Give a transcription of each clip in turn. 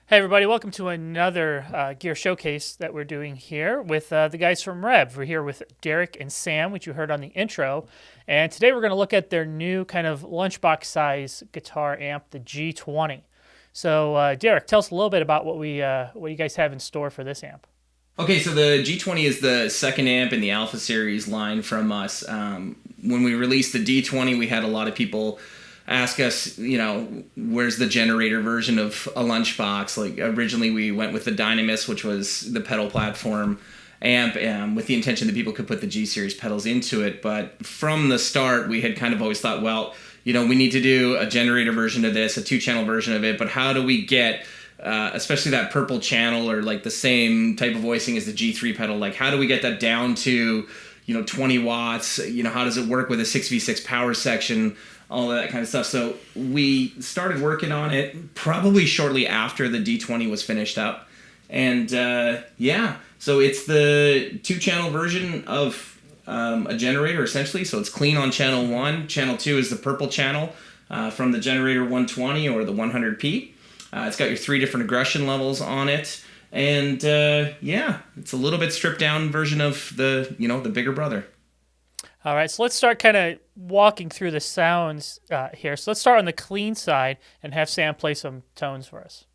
Hey everybody, welcome to another gear showcase that we're doing here with the guys from Revv. We're here with Derek and Sam, which you heard on the intro, and today we're going to look at their new kind of lunchbox size guitar amp, the G20. So Derek, tell us a little bit about what you guys have in store for this amp. Okay, so the G20 is the second amp in the Alpha Series line from us. When we released the D20, we had a lot of people ask us, where's the generator version of a lunchbox? Like originally we went with the Dynamis, which was the pedal platform amp, with the intention that people could put the G Series pedals into it. But from the start, we had kind of always thought, well, we need to do a generator version of this, a 2-channel version of it, but how do we get especially that purple channel or like the same type of voicing as the G3 pedal, like how do we get that down to 20 watts? How does it work with a 6v6 power section, all of that kind of stuff? So we started working on it probably shortly after the D20 was finished up, and so it's the 2-channel version of a generator essentially. So it's clean on channel 1. Channel 2 is the purple channel from the generator 120 or the 100p. It's got your 3 different aggression levels on it, and it's a little bit stripped down version of the bigger brother. All right, so let's start kind of walking through the sounds here. So let's start on the clean side and have Sam play some tones for us.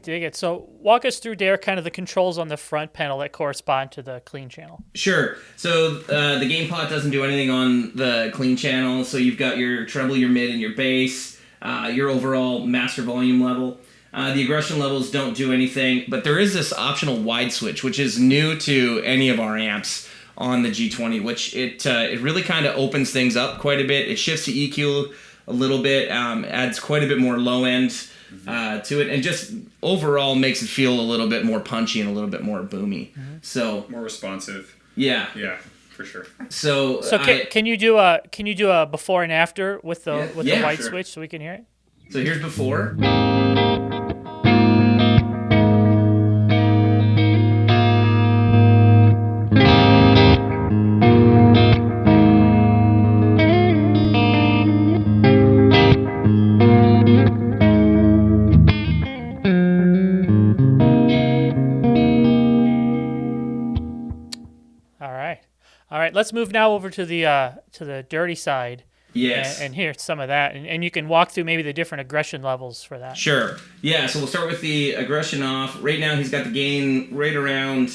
Dig it. So walk us through, Derek, kind of the controls on the front panel that correspond to the clean channel. Sure. So the game pot doesn't do anything on the clean channel. So you've got your treble, your mid, and your bass, your overall master volume level. The aggression levels don't do anything, but there is this optional wide switch, which is new to any of our amps on the G20, which it really kind of opens things up quite a bit. It shifts the EQ a little bit, adds quite a bit more low end to it, and just overall makes it feel a little bit more punchy and a little bit more boomy. So more responsive. Yeah, for sure. So can you do a before and after with the white switch so we can hear it? So here's before. All right, let's move now over to the dirty side. Yes. And hear some of that. And you can walk through maybe the different aggression levels for that. Sure. Yeah, so we'll start with the aggression off. Right now he's got the gain right around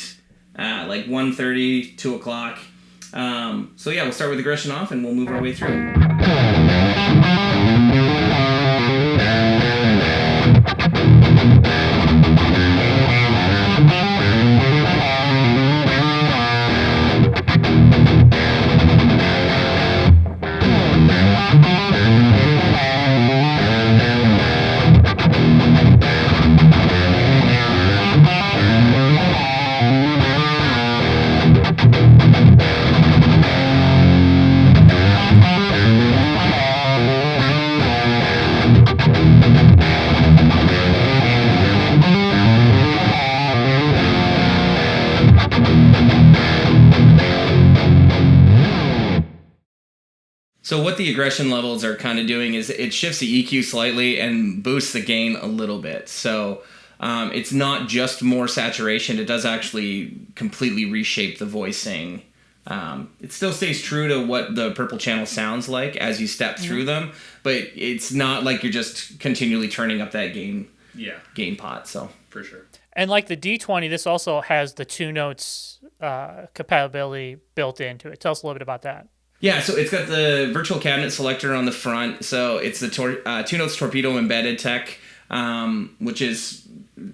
like 1:30, 2 o'clock. So yeah, we'll start with aggression off and we'll move our way through. So what the aggression levels are kind of doing is it shifts the EQ slightly and boosts the gain a little bit. So it's not just more saturation. It does actually completely reshape the voicing. It still stays true to what the purple channel sounds like as you step through them, but it's not like you're just continually turning up that gain pot. So for sure. And like the D20, this also has the 2 notes compatibility built into it. Tell us a little bit about that. Yeah, so it's got the virtual cabinet selector on the front. So it's the Two Notes Torpedo embedded tech, which is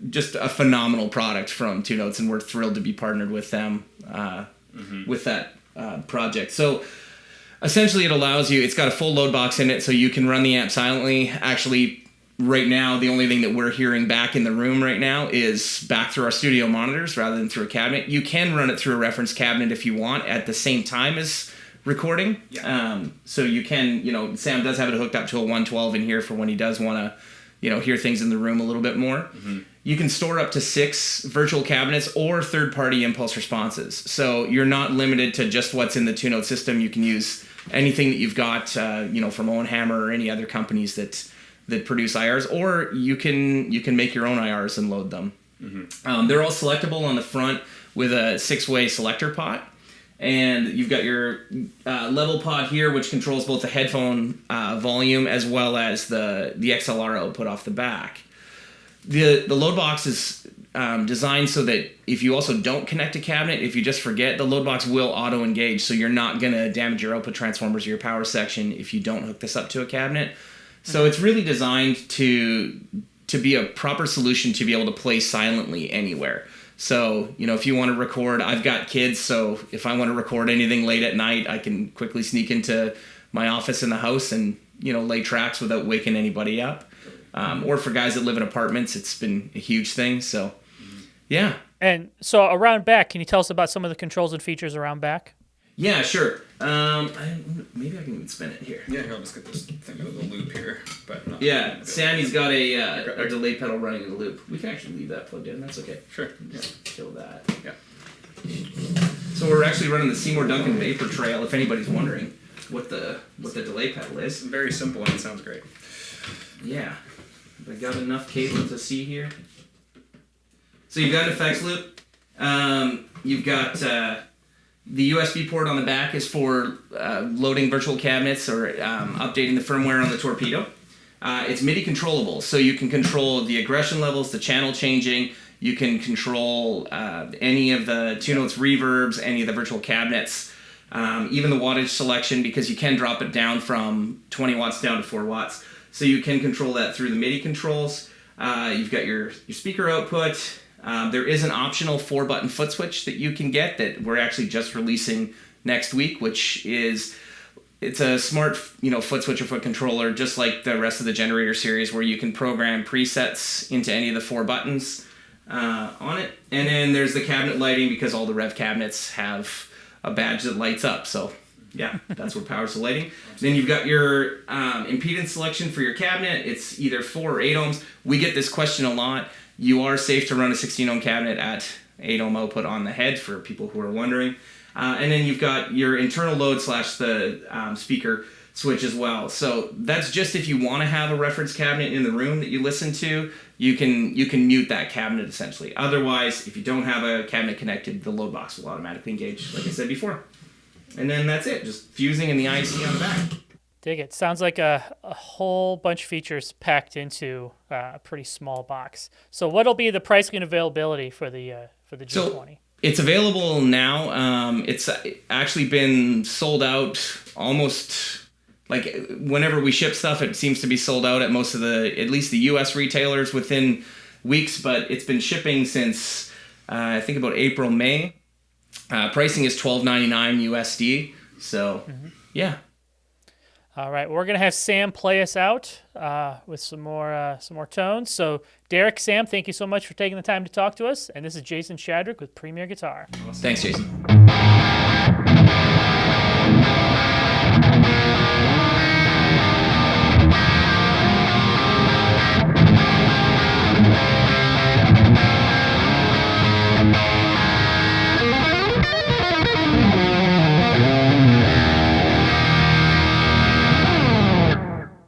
just a phenomenal product from Two Notes, and we're thrilled to be partnered with them with that project. So essentially, it allows you. It's got a full load box in it, so you can run the amp silently. Actually, right now, the only thing that we're hearing back in the room right now is back through our studio monitors rather than through a cabinet. You can run it through a reference cabinet if you want at the same time as recording. Yeah. So you can, Sam does have it hooked up to a 112 in here for when he does want to, hear things in the room a little bit more. Mm-hmm. You can store up to 6 virtual cabinets or third-party impulse responses. So you're not limited to just what's in the Two Note system. You can use anything that you've got, from Owen Hammer or any other companies that produce IRs, or you can make your own IRs and load them. Mm-hmm. They're all selectable on the front with a 6-way selector pot. And you've got your level pod here, which controls both the headphone volume as well as the XLR output off the back. The load box is designed so that if you also don't connect a cabinet, if you just forget, the load box will auto engage. So you're not going to damage your output transformers or your power section if you don't hook this up to a cabinet. So it's really designed to be a proper solution to be able to play silently anywhere. So, if you want to record, I've got kids, so if I want to record anything late at night, I can quickly sneak into my office in the house and, lay tracks without waking anybody up. Or for guys that live in apartments, it's been a huge thing. So, yeah. And so around back, can you tell us about some of the controls and features around back? Yeah, sure. Maybe I can even spin it here. Yeah, here, I'll just get this thing out of the loop here. But yeah, Sammy's got a delay pedal running in the loop. We can actually leave that plugged in. That's okay. Sure. Just kill that. Yeah. So we're actually running the Seymour Duncan Vapor Trail, if anybody's wondering what the delay pedal is. It's very simple and it sounds great. Yeah. I got enough cable to see here. So you've got an effects loop. You've got... the USB port on the back is for loading virtual cabinets or updating the firmware on the Torpedo. It's MIDI controllable, so you can control the aggression levels, the channel changing. You can control any of the Two Notes reverbs, any of the virtual cabinets, even the wattage selection, because you can drop it down from 20 watts down to 4 watts. So you can control that through the MIDI controls. You've got your speaker output. There is an optional 4-button foot switch that you can get that we're actually just releasing next week, which is it's a smart foot switch or foot controller, just like the rest of the Generator series, where you can program presets into any of the 4 buttons on it. And then there's the cabinet lighting, because all the Revv cabinets have a badge that lights up. So yeah, that's what powers the lighting. Then you've got your impedance selection for your cabinet. It's either 4 or 8 ohms. We get this question a lot. You are safe to run a 16 ohm cabinet at 8 ohm output on the head, for people who are wondering. And then you've got your internal load / the speaker switch as well. So that's just if you want to have a reference cabinet in the room that you listen to, you can mute that cabinet essentially. Otherwise, if you don't have a cabinet connected, the load box will automatically engage, like I said before. And then that's it, just fusing in the IC on the back. Dig it. Sounds like a whole bunch of features packed into a pretty small box. So what'll be the pricing and availability for the G20? So it's available now. It's actually been sold out almost, like, whenever we ship stuff, it seems to be sold out at most of at least the US retailers within weeks, but it's been shipping since I think about April, May. Pricing is $12.99 USD. So yeah. All right, we're gonna have Sam play us out with some more tones. So, Derek, Sam, thank you so much for taking the time to talk to us. And this is Jason Shadrick with Premier Guitar. Awesome. Thanks, Jason.